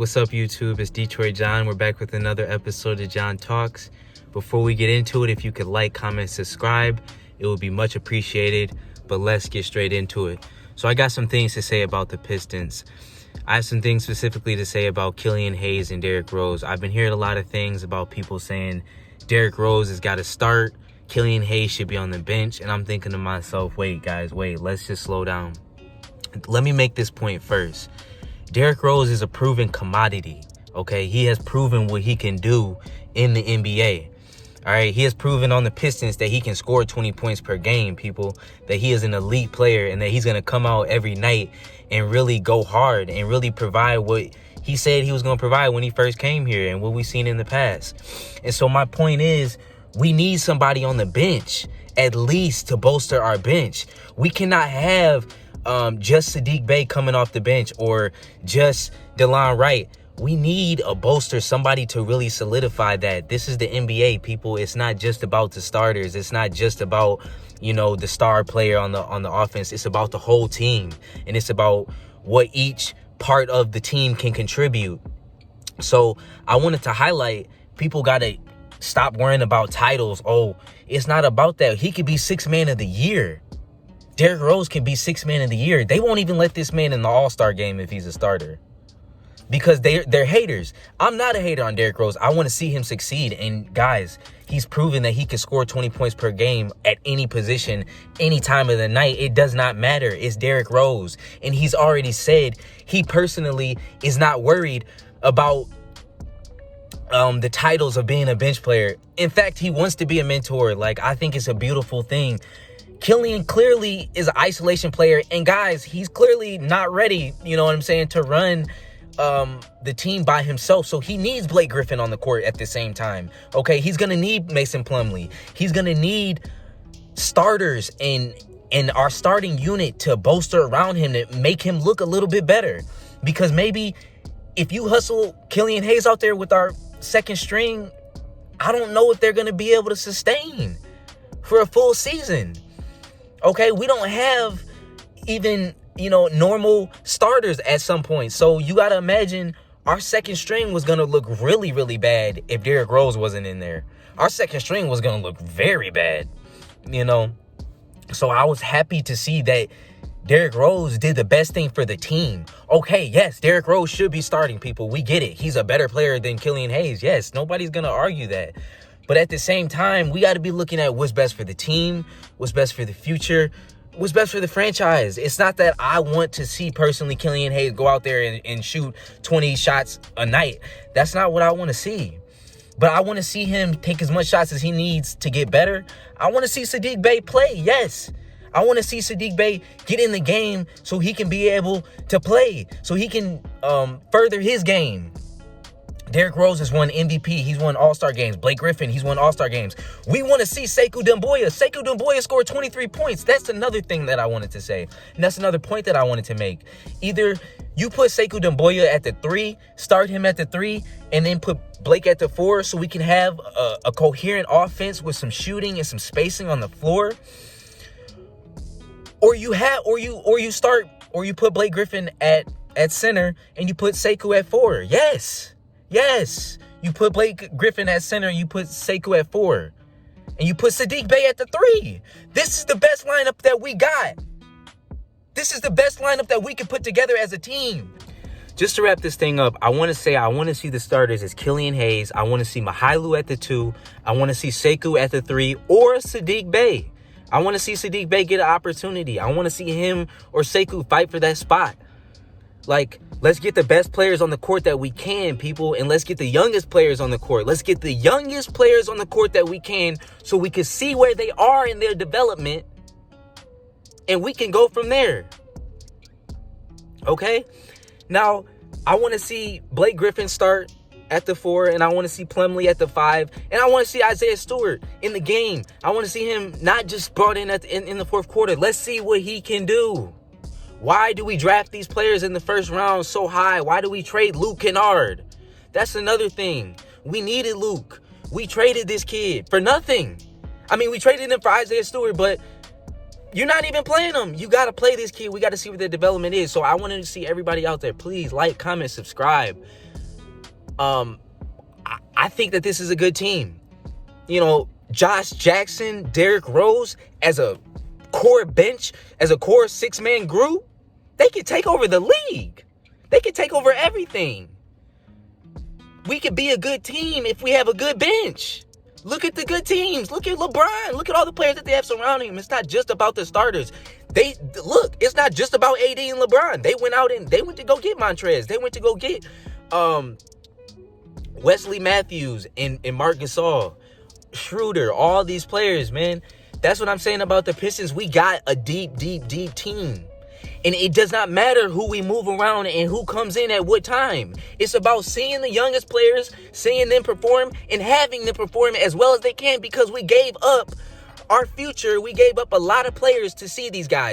What's up, YouTube? It's Detroit John. We're back with another episode of John Talks. Before we get into it, if you could like, comment, subscribe, it would be much appreciated. But let's get straight into it. So I got some things to say about the Pistons. I have some things specifically to say about Killian Hayes and Derrick Rose. I've been hearing a lot of things about people saying Derrick Rose has got to start, Killian Hayes should be on the bench. And I'm thinking to myself, wait, let's just slow down. Let me make this point first. Derrick Rose is a proven commodity, okay? He has proven what he can do in the NBA, all right? He has proven on the Pistons that he can score 20 points per game, people, that he is an elite player and that he's going to come out every night and really go hard and really provide what he said he was going to provide when he first came here and what we've seen in the past. And so my point is, we need somebody on the bench, at least, to bolster our bench. We cannot have just Saddiq Bey coming off the bench or just DeLon Wright. We need a bolster, somebody to really solidify that. This is the NBA, people. It's not just about the starters. It's not just about, the star player on the offense. It's about the whole team, and it's about what each part of the team can contribute. So I wanted to highlight, people got to stop worrying about titles. Oh, it's not about that. He could be sixth man of the year. Derrick Rose can be sixth man of the year. They won't even let this man in the All-Star game if he's a starter, because they're haters. I'm not a hater on Derrick Rose. I want to see him succeed. And guys, he's proven that he can score 20 points per game at any position, any time of the night. It does not matter. It's Derrick Rose. And he's already said he personally is not worried about the titles of being a bench player. In fact, he wants to be a mentor. I think it's a beautiful thing. Killian clearly is an isolation player. And guys, he's clearly not ready, to run the team by himself. So he needs Blake Griffin on the court at the same time. Okay, he's going to need Mason Plumlee. He's going to need starters and our starting unit to bolster around him to make him look a little bit better. Because maybe if you hustle Killian Hayes out there with our second string, I don't know if they're going to be able to sustain for a full season. Okay, we don't have even, normal starters at some point. So you got to imagine our second string was going to look really, really bad if Derrick Rose wasn't in there. Our second string was going to look very bad, So I was happy to see that Derrick Rose did the best thing for the team. Okay, yes, Derrick Rose should be starting, people. We get it. He's a better player than Killian Hayes. Yes, nobody's going to argue that. But at the same time, we got to be looking at what's best for the team, what's best for the future, what's best for the franchise. It's not that I want to see personally Killian Hayes go out there and shoot 20 shots a night. That's not what I want to see. But I want to see him take as much shots as he needs to get better. I want to see Saddiq Bey play, yes. I want to see Saddiq Bey get in the game so he can be able to play, so he can further his game. Derrick Rose has won MVP. He's won All-Star games. Blake Griffin, he's won All-Star games. We want to see Sekou Doumbouya. Sekou Doumbouya scored 23 points. That's another thing that I wanted to say. And that's another point that I wanted to make. Either you put Sekou Doumbouya at the 3, start him at the 3, and then put Blake at the 4 so we can have a coherent offense with some shooting and some spacing on the floor. Or you put Blake Griffin at center and you put Sekou at 4. Yes, you put Blake Griffin at center and you put Sekou at 4. And you put Saddiq Bey at the 3. This is the best lineup that we got. This is the best lineup that we can put together as a team. Just to wrap this thing up, I want to see the starters as Killian Hayes. I want to see Mahailu at the 2. I want to see Sekou at the 3 or Saddiq Bey. I want to see Saddiq Bey get an opportunity. I want to see him or Sekou fight for that spot. Let's get the best players on the court that we can, people, and let's get the youngest players on the court. Let's get the youngest players on the court that we can so we can see where they are in their development, and we can go from there. Okay? Now, I want to see Blake Griffin start at the 4, and I want to see Plumlee at the 5, and I want to see Isaiah Stewart in the game. I want to see him not just brought in in the fourth quarter. Let's see what he can do. Why do we draft these players in the first round so high? Why do we trade Luke Kennard? That's another thing. We needed Luke. We traded this kid for nothing. We traded him for Isaiah Stewart, but You're not even playing them. You got to play this kid. We got to see what their development is. So I wanted to see everybody out there. Please like, comment, subscribe. I think that this is a good team. You know, Josh Jackson, Derrick Rose, as a core bench, as a core six-man group, they could take over the league. They could take over everything. We could be a good team if we have a good bench. Look at the good teams. Look at LeBron. Look at all the players that they have surrounding him. It's not just about the starters. It's not just about AD and LeBron. They went to go get Montrez. They went to go get Wesley Matthews and Marc Gasol, Schroeder, all these players, man. That's what I'm saying about the Pistons. We got a deep, deep, deep team. And it does not matter who we move around and who comes in at what time. It's about seeing the youngest players, seeing them perform, and having them perform as well as they can, because we gave up our future. We gave up a lot of players to see these guys.